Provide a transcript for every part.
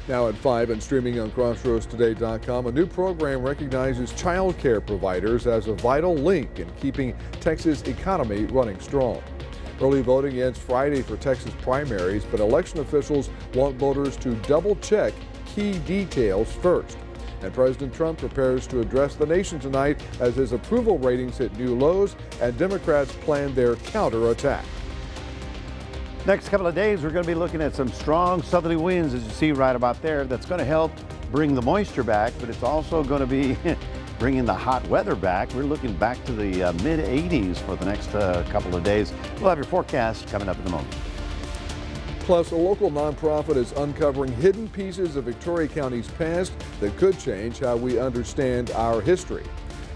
Now at 5 and streaming on crossroadstoday.com, a new program recognizes child care providers as a vital link in keeping Texas' economy running strong. Early voting ends Friday for Texas primaries, but election officials want voters to double-check key details first. And President Trump prepares to address the nation tonight as his approval ratings hit new lows and Democrats plan their counterattack. Next couple of days, we're going to be looking at some strong southerly winds, as you see right about there. That's going to help bring the moisture back, but it's also going to be bringing the hot weather back. We're looking back to the mid-80s for the next couple of days. We'll have your forecast coming up in a moment. Plus, a local nonprofit is uncovering hidden pieces of Victoria County's past that could change how we understand our history.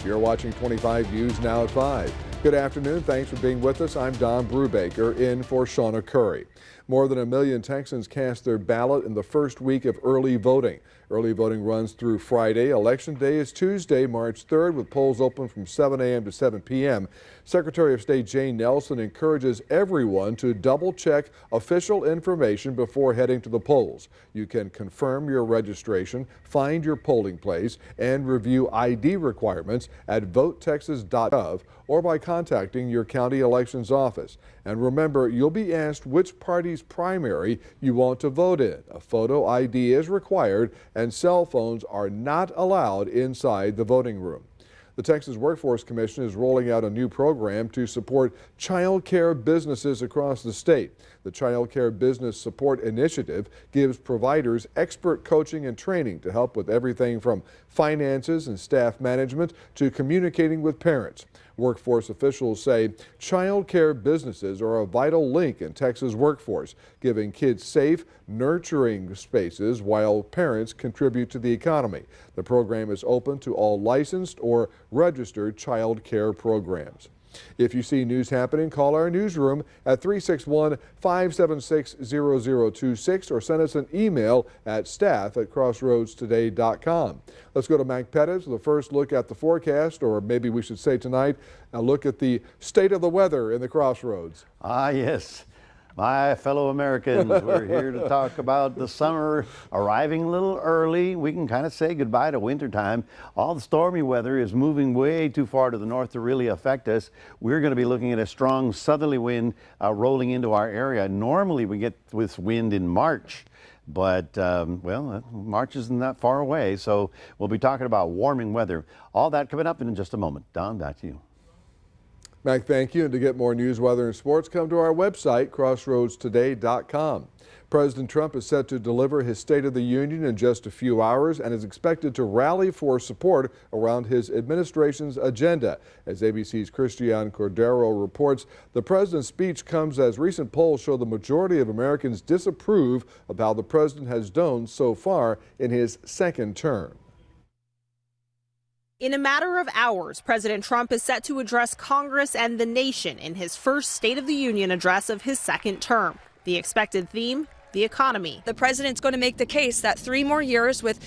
You're watching 25 News now at 5. Good afternoon. Thanks for being with us. I'm Don Brubaker in for Shauna Curry. More than 1 million Texans cast their ballot in the first week of early voting. Early voting runs through Friday. Election Day is Tuesday, March 3rd, with polls open from 7 a.m. to 7 p.m. Secretary of State Jane Nelson encourages everyone to double-check official information before heading to the polls. You can confirm your registration, find your polling place, and review ID requirements at votetexas.gov or by contacting your county elections office. And remember, you'll be asked which party's primary you want to vote in. A photo ID is required, and cell phones are not allowed inside the voting room. The Texas Workforce Commission is rolling out a new program to support child care businesses across the state. The Child Care Business Support Initiative gives providers expert coaching and training to help with everything from finances and staff management to communicating with parents. Workforce officials say child care businesses are a vital link in Texas workforce, giving kids safe, nurturing spaces while parents contribute to the economy. The program is open to all licensed or registered child care programs. If you see news happening, call our newsroom at 361-576-0026 or send us an email at staff@crossroadstoday.com. Let's go to Mac Pettis with the first look at the forecast, or maybe we should say tonight, a look at the state of the weather in the Crossroads. Yes. My fellow Americans, we're here to talk about the summer arriving a little early. We can kind of say goodbye to wintertime. All the stormy weather is moving way too far to the north to really affect us. We're going to be looking at a strong southerly wind rolling into our area. Normally we get this wind in March, but well, March isn't that far away, so we'll be talking about warming weather. All that coming up in just a moment. Don, back to you. Mac, thank you. And to get more news, weather, and sports, come to our website, crossroadstoday.com. President Trump is set to deliver his State of the Union in just a few hours and is expected to rally for support around his administration's agenda. As ABC's Christian Cordero reports, the president's speech comes as recent polls show the majority of Americans disapprove of how the president has done so far in his second term. In a matter of hours, President Trump is set to address Congress and the nation in his first State of the Union address of his second term. The expected theme, the economy. The president's going to make the case that 3 more years with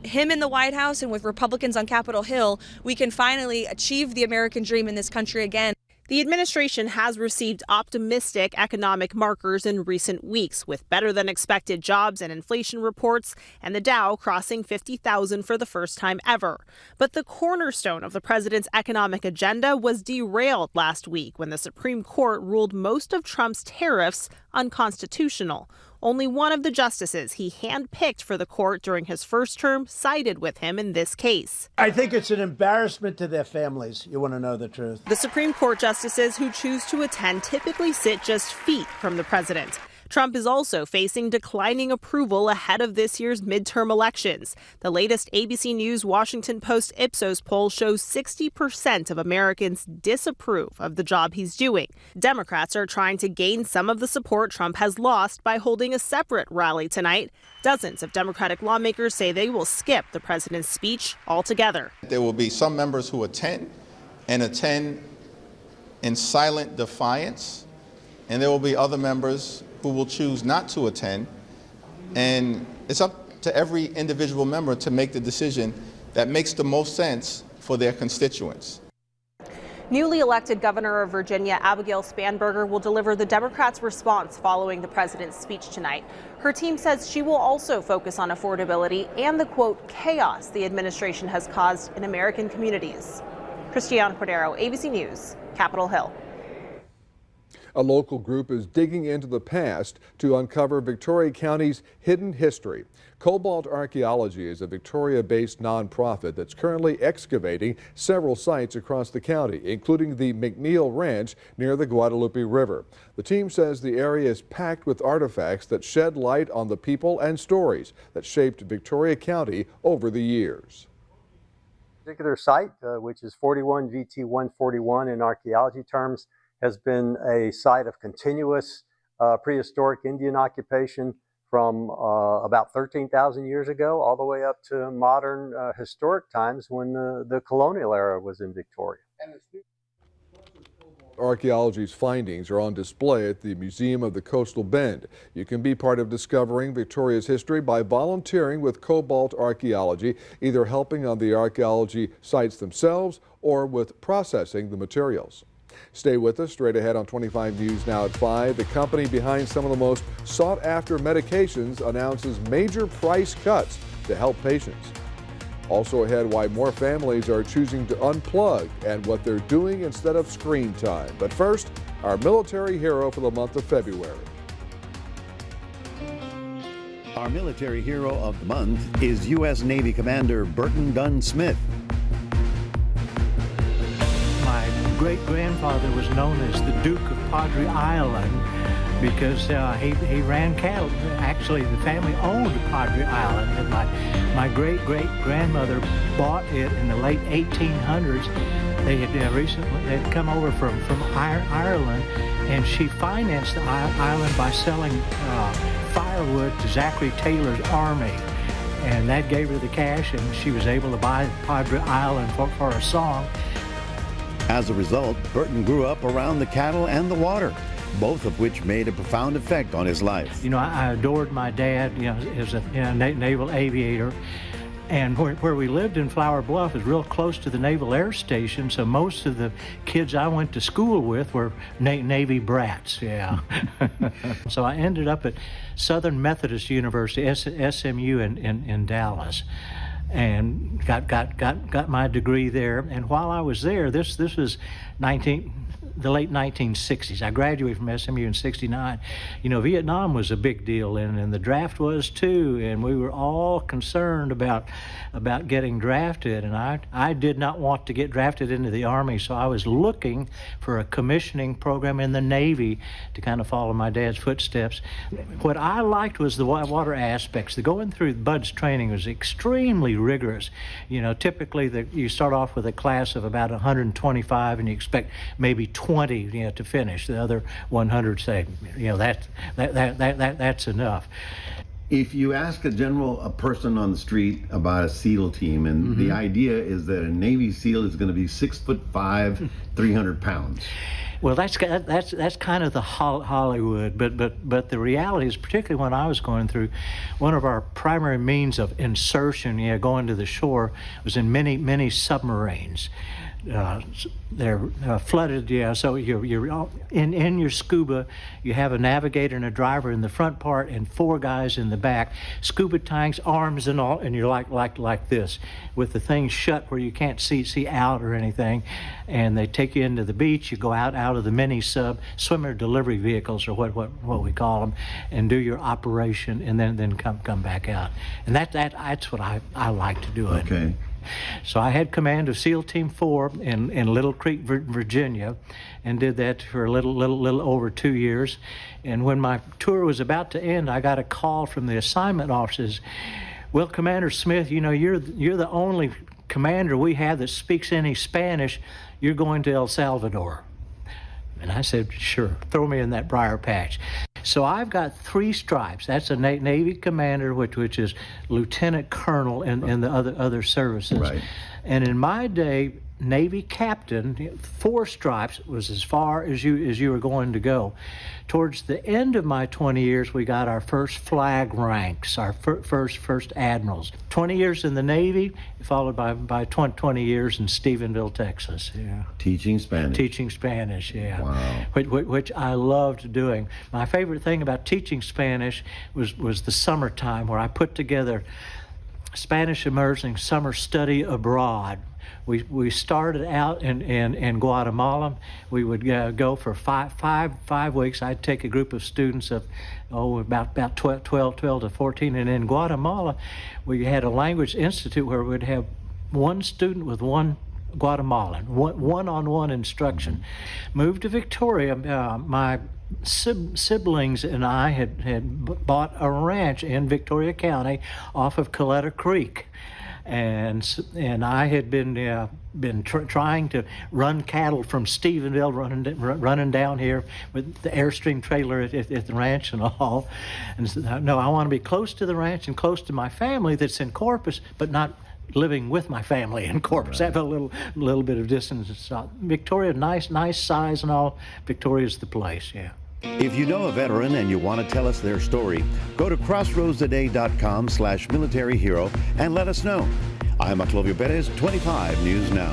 him in the White House and with Republicans on Capitol Hill, we can finally achieve the American dream in this country again. The administration has received optimistic economic markers in recent weeks, with better than expected jobs and inflation reports, and the Dow crossing 50,000 for the first time ever. But the cornerstone of the president's economic agenda was derailed last week when the Supreme Court ruled most of Trump's tariffs unconstitutional. Only one of the justices he handpicked for the court during his first term sided with him in this case. I think it's an embarrassment to their families. You want to know the truth. The Supreme Court justices who choose to attend typically sit just feet from the president. Trump is also facing declining approval ahead of this year's midterm elections. The latest ABC News Washington Post Ipsos poll shows 60% of Americans disapprove of the job he's doing. Democrats are trying to gain some of the support Trump has lost by holding a separate rally tonight. Dozens of Democratic lawmakers say they will skip the president's speech altogether. There will be some members who attend in silent defiance, and there will be other members who will choose not to attend, and it's up to every individual member to make the decision that makes the most sense for their constituents. Newly elected Governor of Virginia, Abigail Spanberger, will deliver the Democrats' response following the president's speech tonight. Her team says she will also focus on affordability and the, quote, chaos the administration has caused in American communities. Cristiano Cordero, ABC News, Capitol Hill. A local group is digging into the past to uncover Victoria County's hidden history. Cobalt Archaeology is a Victoria-based nonprofit that's currently excavating several sites across the county, including the McNeil Ranch near the Guadalupe River. The team says the area is packed with artifacts that shed light on the people and stories that shaped Victoria County over the years. Particular site, which is 41 VT 141 in archaeology terms, has been a site of continuous prehistoric Indian occupation from about 13,000 years ago all the way up to modern historic times when the colonial era was in Victoria. Archaeology's findings are on display at the Museum of the Coastal Bend. You can be part of discovering Victoria's history by volunteering with Cobalt Archaeology, either helping on the archaeology sites themselves or with processing the materials. Stay with us. Straight ahead on 25 News Now at 5. The company behind some of the most sought-after medications announces major price cuts to help patients. Also ahead, why more families are choosing to unplug and what they're doing instead of screen time. But first, our military hero for the month of February. Our military hero of the month is U.S. Navy Commander Burton Dunn Smith. My great-grandfather was known as the Duke of Padre Island because he ran cattle. Actually, the family owned Padre Island, and my great-great-grandmother bought it in the late 1800s. They had recently come over from Ireland, and she financed the island by selling firewood to Zachary Taylor's army. And that gave her the cash, and she was able to buy Padre Island for a song. As a result, Burton grew up around the cattle and the water, both of which made a profound effect on his life. You know, I adored my dad, as a naval aviator. And where we lived in Flower Bluff is real close to the Naval Air Station, so most of the kids I went to school with were Navy brats, yeah. So I ended up at Southern Methodist University, SMU in Dallas, and got my degree there. And while I was there, this was the late 1960s. I graduated from SMU in '69. You know, Vietnam was a big deal, and the draft was too, and we were all concerned about getting drafted, and I did not want to get drafted into the Army, so I was looking for a commissioning program in the Navy to kind of follow my dad's footsteps. What I liked was the water aspects. The going through Bud's training was extremely rigorous. You know, typically you start off with a class of about 125, and you expect maybe 20, to finish. The other 100 say, that's enough. If you ask a person on the street about a SEAL team, and the idea is that a Navy SEAL is going to be 6'5", 300 pounds. Well, that's kind of the Hollywood, but the reality is, particularly when I was going through, one of our primary means of insertion, going to the shore, was in many submarines. They're flooded, so you're in your scuba. You have a navigator and a driver in the front part, and 4 guys in the back. Scuba tanks, arms, and all, and you're like this, with the thing shut where you can't see out or anything. And they take you into the beach. You go out of the mini sub, swimmer delivery vehicles, or what we call them, and do your operation, and then come back out. And that's what I like to do. Okay. So I had command of SEAL Team 4 in Little Creek, Virginia, and did that for a little over 2 years. And when my tour was about to end, I got a call from the assignment officers. Well, Commander Smith, you're the only commander we have that speaks any Spanish. You're going to El Salvador. And I said, sure, throw me in that briar patch. So I've got 3 stripes. That's a Navy commander, which is lieutenant colonel in the other services. Right. And in my day, Navy captain. 4 stripes was as far as you were going to go. Towards the end of my 20 years, we got our first flag ranks, our first admirals. 20 years in the Navy, followed by 20 years in Stephenville, Texas. Yeah. Teaching Spanish. Teaching Spanish, yeah. Wow. Which I loved doing. My favorite thing about teaching Spanish was the summertime, where I put together Spanish immersing summer study abroad. We started out in Guatemala. We would go for five weeks. I'd take a group of students of about 12 to 14, and in Guatemala we had a language institute where we'd have one student with one Guatemalan, one-on-one instruction. Moved to Victoria. My siblings and I had bought a ranch in Victoria County off of Coletta Creek. And I had been trying to run cattle from Stephenville, running down here with the Airstream trailer at the ranch and all. And said, no, I want to be close to the ranch and close to my family that's in Corpus, but not living with my family in Corpus. Right. Have a little bit of distance. So Victoria, nice size and all. Victoria's the place, yeah. If you know a veteran and you want to tell us their story, go to crossroadstoday.com/military hero and let us know. I'm Octavio Perez, 25 News Now.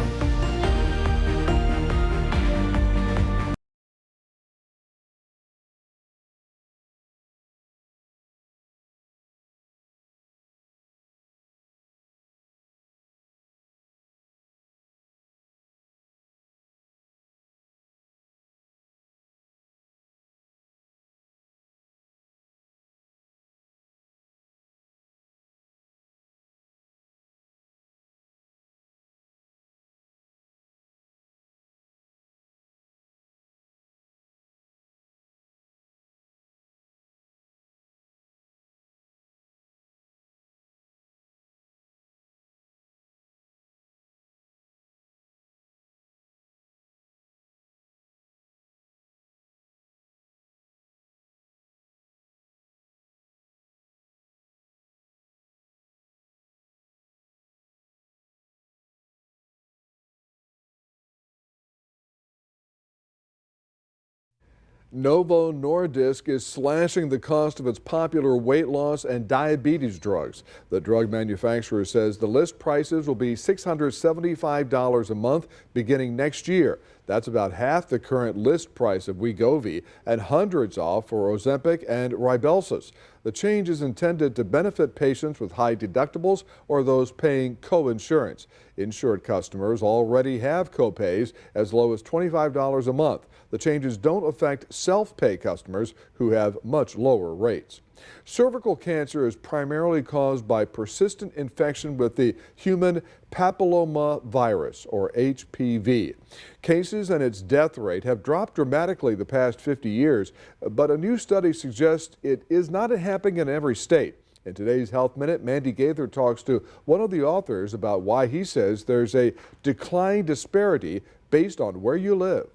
Novo Nordisk is slashing the cost of its popular weight loss and diabetes drugs. The drug manufacturer says the list prices will be $675 a month beginning next year. That's about half the current list price of Wegovy and hundreds off for Ozempic and Rybelsus. The change is intended to benefit patients with high deductibles or those paying co-insurance. Insured customers already have copays as low as $25 a month. The changes don't affect self-pay customers who have much lower rates. Cervical cancer is primarily caused by persistent infection with the human papillomavirus, or HPV. Cases and its death rate have dropped dramatically the past 50 years, but a new study suggests it is not happening in every state. In today's Health Minute, Mandy Gaither talks to one of the authors about why he says there's a decline disparity based on where you live.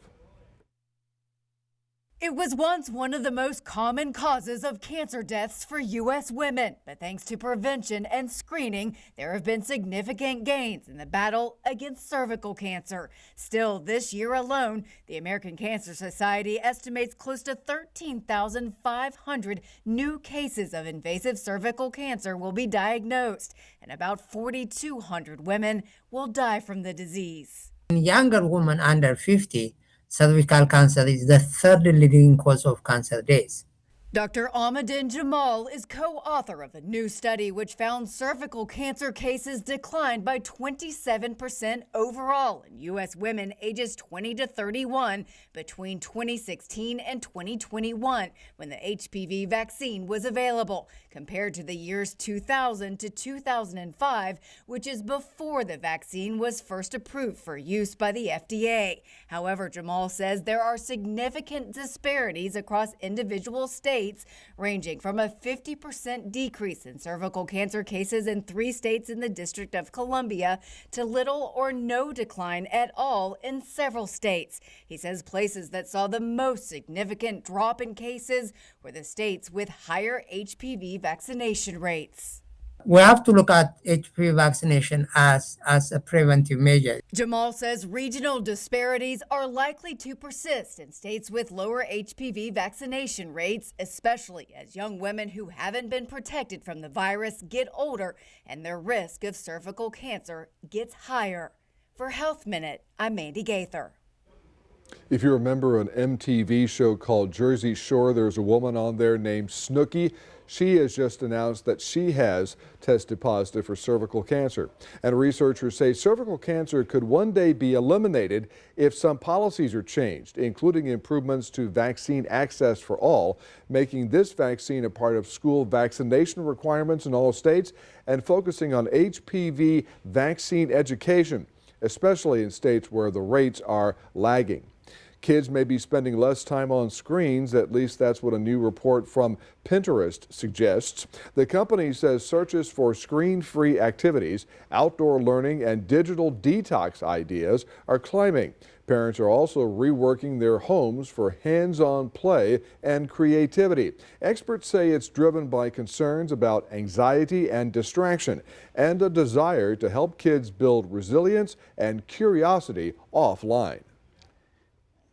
It was once one of the most common causes of cancer deaths for U.S. women, but thanks to prevention and screening, there have been significant gains in the battle against cervical cancer. Still, this year alone, the American Cancer Society estimates close to 13,500 new cases of invasive cervical cancer will be diagnosed, and about 4,200 women will die from the disease. Younger women under 50, cervical cancer is the third leading cause of cancer deaths. Dr. Ahmadin Jamal is co-author of a new study which found cervical cancer cases declined by 27% overall in U.S. women ages 20 to 31 between 2016 and 2021 when the HPV vaccine was available, compared to the years 2000 to 2005, which is before the vaccine was first approved for use by the FDA. However, Jamal says there are significant disparities across individual states, ranging from a 50% decrease in cervical cancer cases in 3 states in the District of Columbia to little or no decline at all in several states. He says places that saw the most significant drop in cases were the states with higher HPV vaccination rates. we have to look at HPV vaccination as a preventive measure. Jamal says regional disparities are likely to persist in states with lower HPV vaccination rates, especially as young women who haven't been protected from the virus get older and their risk of cervical cancer gets higher. For Health Minute, I'm Mandy Gaither. If you remember an MTV show called Jersey Shore, there's a woman on there named Snooki. She has just announced that she has tested positive for cervical cancer. And researchers say cervical cancer could one day be eliminated if some policies are changed, including improvements to vaccine access for all, making this vaccine a part of school vaccination requirements in all states, and focusing on HPV vaccine education, especially in states where the rates are lagging. Kids may be spending less time on screens, at least that's what a new report from Pinterest suggests. The company says searches for screen-free activities, outdoor learning, and digital detox ideas are climbing. Parents are also reworking their homes for hands-on play and creativity. Experts say it's driven by concerns about anxiety and distraction, and a desire to help kids build resilience and curiosity offline.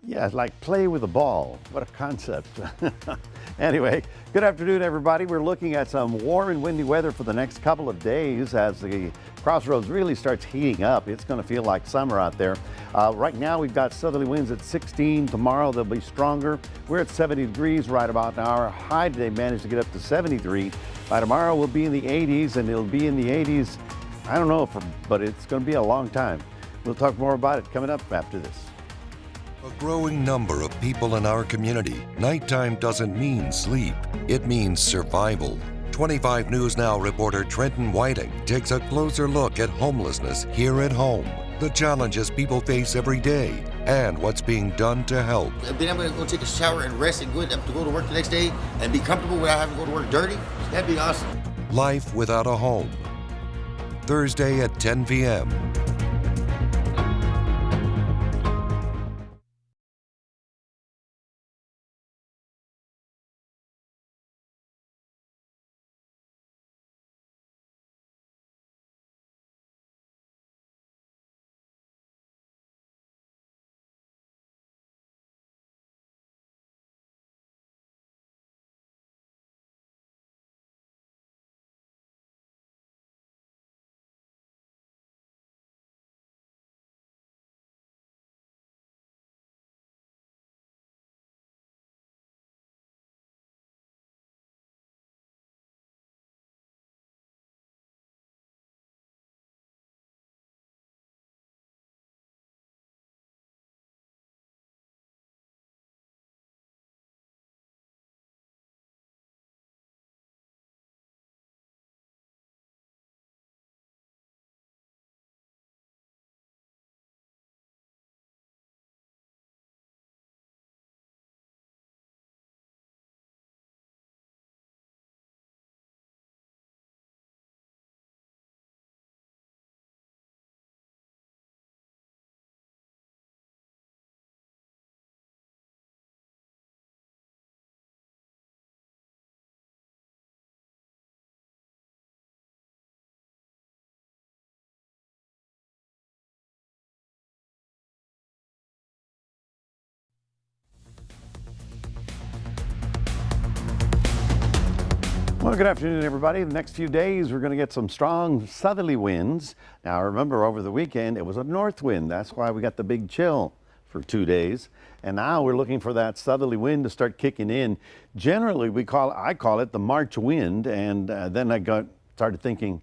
Yeah, it's like play with a ball. What a concept. Anyway, good afternoon, everybody. We're looking at some warm and windy weather for the next couple of days as the crossroads really starts heating up. It's going to feel like summer out there. Right now, we've got southerly winds at 16. Tomorrow, they'll be stronger. We're at 70 degrees right about now. Our high today managed to get up to 73. By tomorrow, we'll be in the 80s, and it'll be in the 80s, I don't know, but it's going to be a long time. We'll talk more about it coming up after this. A growing number of people in our community, nighttime doesn't mean sleep, it means survival. 25 News Now reporter Trenton Whiting takes a closer look at homelessness here at home, the challenges people face every day, and what's being done to help. Being able to go take a shower and rest and good to go to work the next day and be comfortable without having to go to work dirty, that'd be awesome. Life without a home. Thursday at 10 p.m. Well, good afternoon, everybody. The next few days, we're going to get some strong southerly winds. Now, remember, over the weekend, it was a north wind. That's why we got the big chill for 2 days. And now we're looking for that southerly wind to start kicking in. Generally, I call it the March wind. And then I started thinking,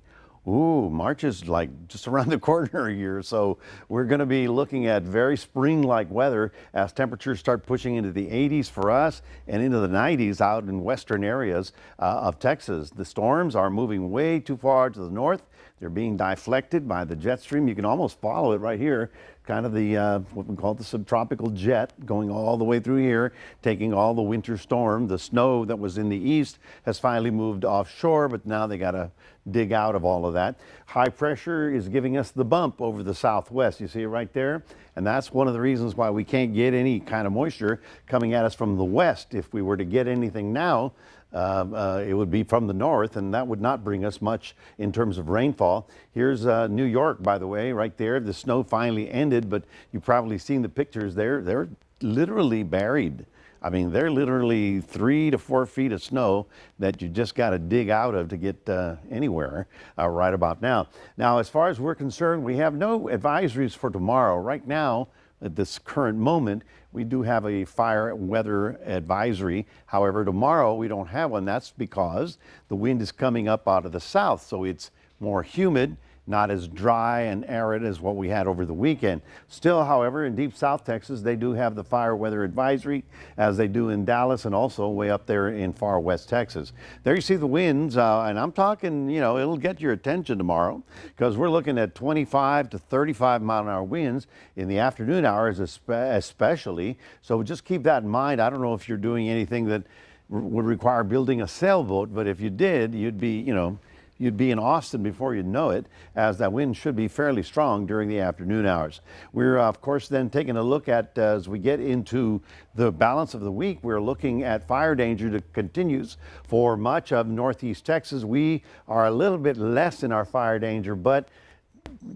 ooh, March is like just around the corner here. So we're going to be looking at very spring-like weather as temperatures start pushing into the 80s for us and into the 90s out in western areas of Texas. The storms are moving way too far to the north. They're being deflected by the jet stream. You can almost follow it right here. Kind of the what we call the subtropical jet going all the way through here, taking all the winter storm. The snow that was in the east has finally moved offshore, but now they got to dig out of all of that. High pressure is giving us the bump over the southwest. You see it right there? And that's one of the reasons why we can't get any kind of moisture coming at us from the west. If we were to get anything now, It would be from the north, and that would not bring us much in terms of rainfall. Here's New York, by the way, right there. The snow finally ended, but you've probably seen the pictures there. They're literally buried. I mean, they're literally 3 to 4 feet of snow that you just got to dig out of to get anywhere right about now. Now, as far as we're concerned, we have no advisories for tomorrow. Right now, at this current moment, we do have a fire weather advisory. However, tomorrow we don't have one. That's because the wind is coming up out of the south, so it's more humid, not as dry and arid as what we had over the weekend. Still, however, in deep South Texas, they do have the fire weather advisory, as they do in Dallas and also way up there in far west Texas. There you see the winds, and I'm talking, you know, it'll get your attention tomorrow, because we're looking at 25 to 35 mile an hour winds in the afternoon hours especially. So just keep that in mind. I don't know if you're doing anything that would require building a sailboat, but if you did, you'd be, you know, you'd be in Austin before you know it, as that wind should be fairly strong during the afternoon hours. We're, of course, then taking a look at, as we get into the balance of the week, we're looking at fire danger that continues for much of northeast Texas. We are a little bit less in our fire danger, but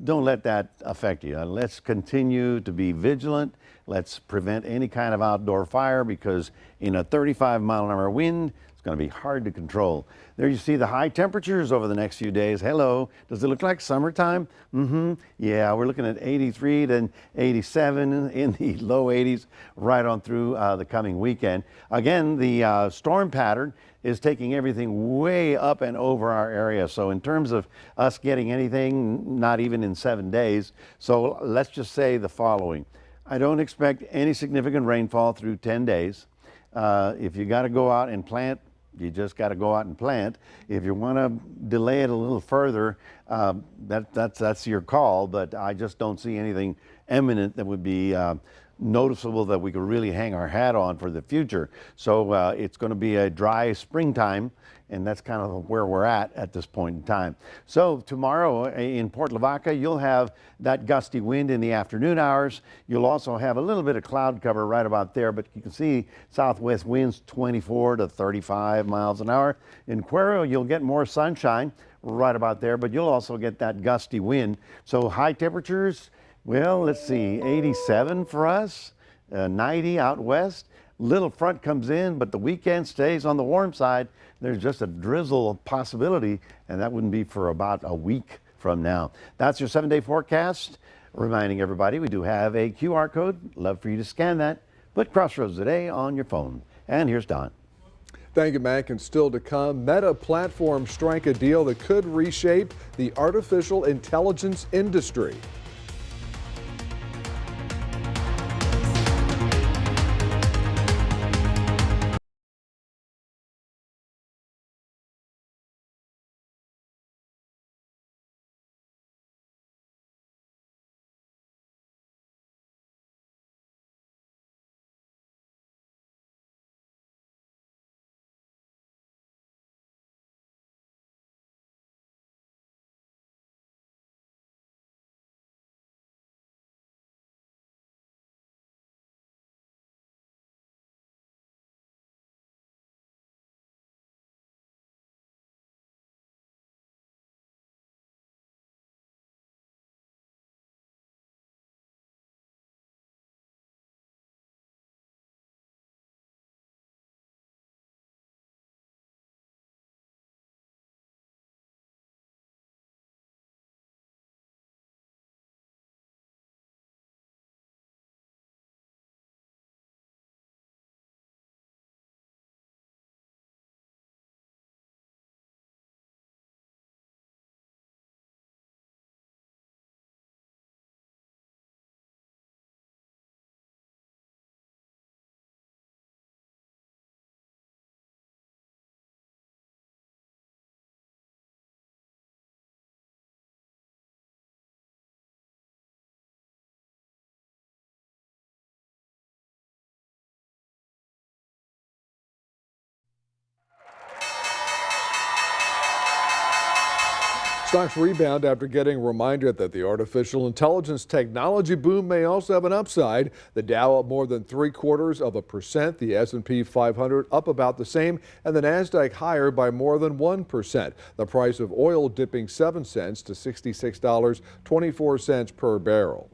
don't let that affect you. Let's continue to be vigilant. Let's prevent any kind of outdoor fire, because in a 35 mile an hour wind, it's going to be hard to control. There you see the high temperatures over the next few days. Hello, does it look like summertime? Yeah, we're looking at 83 to 87 in the low 80s right on through the coming weekend. Again, the storm pattern is taking everything way up and over our area. So in terms of us getting anything, not even in 7 days. So let's just say the following. I don't expect any significant rainfall through 10 days. If you got to go out and plant, you just got to go out and plant. If you want to delay it a little further, that's your call, but I just don't see anything imminent that would be noticeable that we could really hang our hat on for the future. So it's going to be a dry springtime, and that's kind of where we're at this point in time. So tomorrow in Port Lavaca, you'll have that gusty wind in the afternoon hours. You'll also have a little bit of cloud cover right about there, but you can see southwest winds 24 to 35 miles an hour. In Cuero, you'll get more sunshine right about there, but you'll also get that gusty wind. So high temperatures, well, let's see, 87 for us, 90 out west. Little front comes in, but the weekend stays on the warm side. There's just a drizzle possibility, and that wouldn't be for about a week from now. That's your 7-day forecast. Reminding everybody, we do have a QR code. Love for you to scan that. Put Crossroads Today on your phone. And here's Don. Thank you, Mac. And still to come, Meta platforms strike a deal that could reshape the artificial intelligence industry. Stocks rebound after getting reminded that the artificial intelligence technology boom may also have an upside. The Dow up more than 0.75%, the S&P 500 up about the same, and the Nasdaq higher by more than 1%. The price of oil dipping 7 cents to $66.24 per barrel.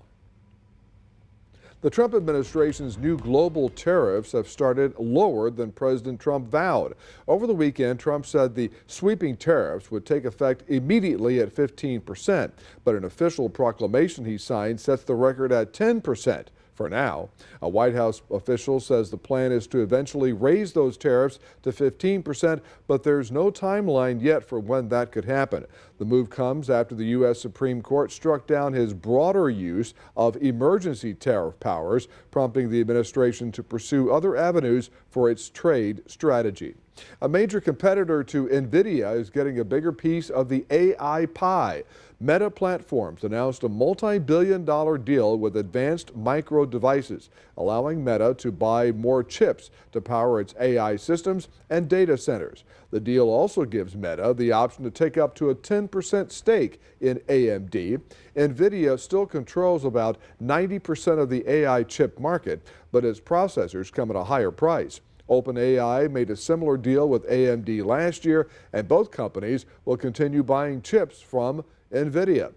The Trump administration's new global tariffs have started lower than President Trump vowed. Over the weekend, Trump said the sweeping tariffs would take effect immediately at 15%, but an official proclamation he signed sets the record at 10%. For now, a White House official says the plan is to eventually raise those tariffs to 15%, but there's no timeline yet for when that could happen. The move comes after the U.S. Supreme Court struck down his broader use of emergency tariff powers, prompting the administration to pursue other avenues for its trade strategy. A major competitor to NVIDIA is getting a bigger piece of the AI pie. Meta Platforms announced a multi-billion-dollar deal with Advanced Micro Devices, allowing Meta to buy more chips to power its AI systems and data centers. The deal also gives Meta the option to take up to a 10% stake in AMD. NVIDIA still controls about 90% of the AI chip market, but its processors come at a higher price. OpenAI made a similar deal with AMD last year, and both companies will continue buying chips from NVIDIA.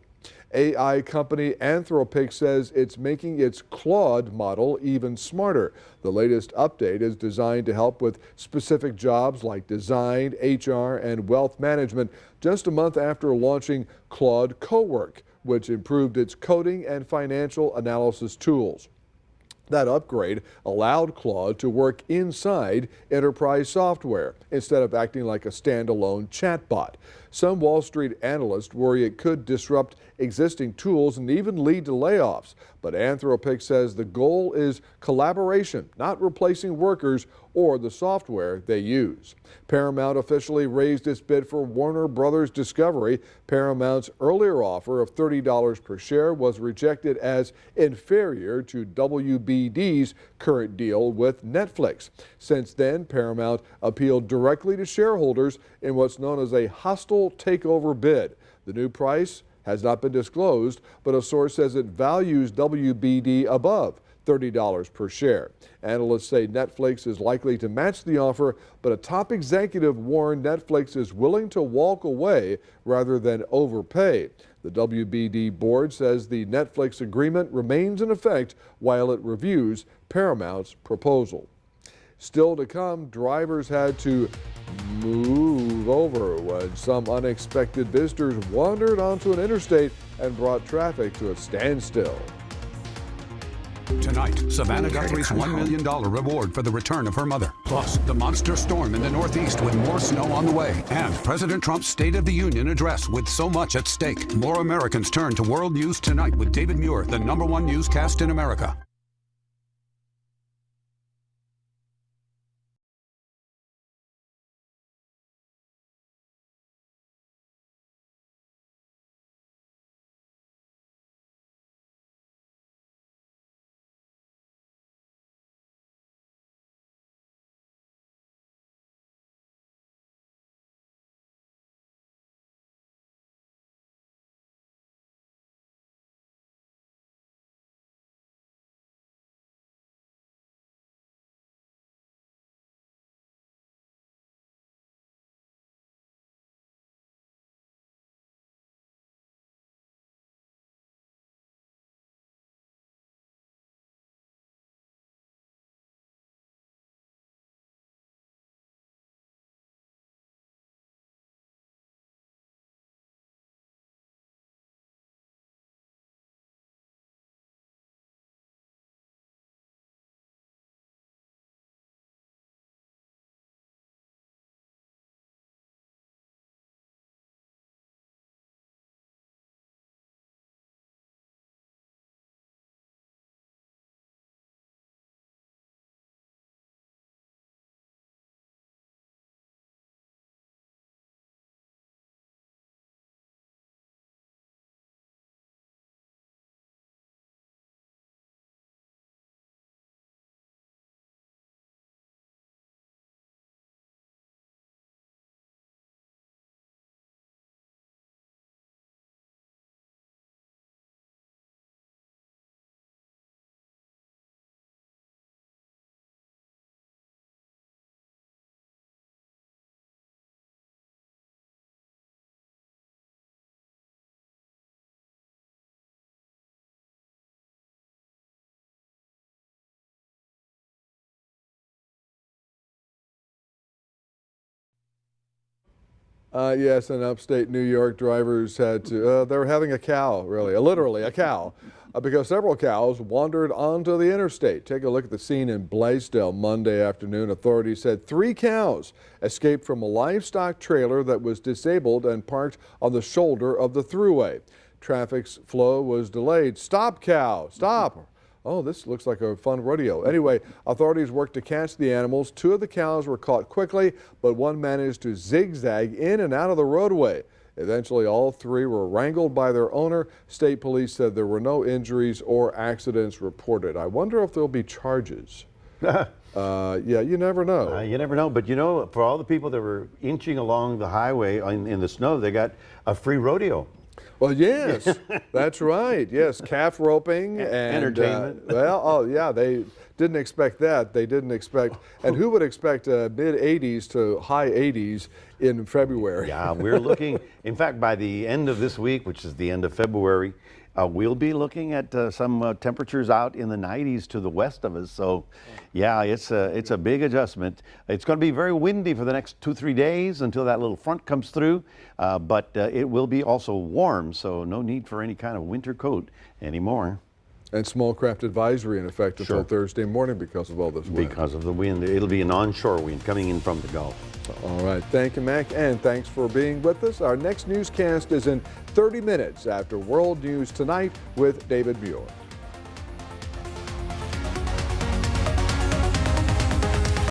AI company Anthropic says it's making its Claude model even smarter. The latest update is designed to help with specific jobs like design, HR, and wealth management, just a month after launching Claude Cowork, which improved its coding and financial analysis tools. That upgrade allowed Claude to work inside enterprise software instead of acting like a standalone chatbot. Some Wall Street analysts worry it could disrupt existing tools and even lead to layoffs. But Anthropic says the goal is collaboration, not replacing workers or the software they use. Paramount officially raised its bid for Warner Brothers Discovery. Paramount's earlier offer of $30 per share was rejected as inferior to WBD's current deal with Netflix. Since then, Paramount appealed directly to shareholders in what's known as a hostile takeover bid. The new price has not been disclosed, but a source says it values WBD above $30 per share. Analysts say Netflix is likely to match the offer, but a top executive warned Netflix is willing to walk away rather than overpay. The WBD board says the Netflix agreement remains in effect while it reviews Paramount's proposal. Still to come, drivers had to move over when some unexpected visitors wandered onto an interstate and brought traffic to a standstill. Tonight, Savannah Guthrie's $1 million reward for the return of her mother. Plus, the monster storm in the Northeast with more snow on the way. And President Trump's State of the Union address with so much at stake. More Americans turn to World News Tonight with David Muir, the #1 newscast in America. Yes, in upstate New York, drivers had to, they were having a cow, really, literally a cow, because several cows wandered onto the interstate. Take a look at the scene in Blaisdell Monday afternoon. Authorities said 3 cows escaped from a livestock trailer that was disabled and parked on the shoulder of the thruway. Traffic's flow was delayed. Stop, cow, stop. Oh, this looks like a fun rodeo. Anyway, authorities worked to catch the animals. 2 of the cows were caught quickly, but one managed to zigzag in and out of the roadway. Eventually, all 3 were wrangled by their owner. State police said there were no injuries or accidents reported. I wonder if there'll be charges. Yeah, you never know. You never know, but you know, for all the people that were inching along the highway in the snow, they got a free rodeo. Well, yes, that's right. Yes, calf roping and entertainment. They didn't expect that. They didn't expect, and who would expect mid 80s to high 80s in February? Yeah, we're looking. In fact, by the end of this week, which is the end of February, we'll be looking at some temperatures out in the 90s to the west of us. So, yeah, it's a big adjustment. It's going to be very windy for the next 2-3 days until that little front comes through. But it will be also warm, so no need for any kind of winter coat anymore. And small craft advisory in effect until Thursday morning because of all this wind. Because of the wind. It'll be an onshore wind coming in from the Gulf. All right. Thank you, Mac, and thanks for being with us. Our next newscast is in 30 minutes after World News Tonight with David Muir.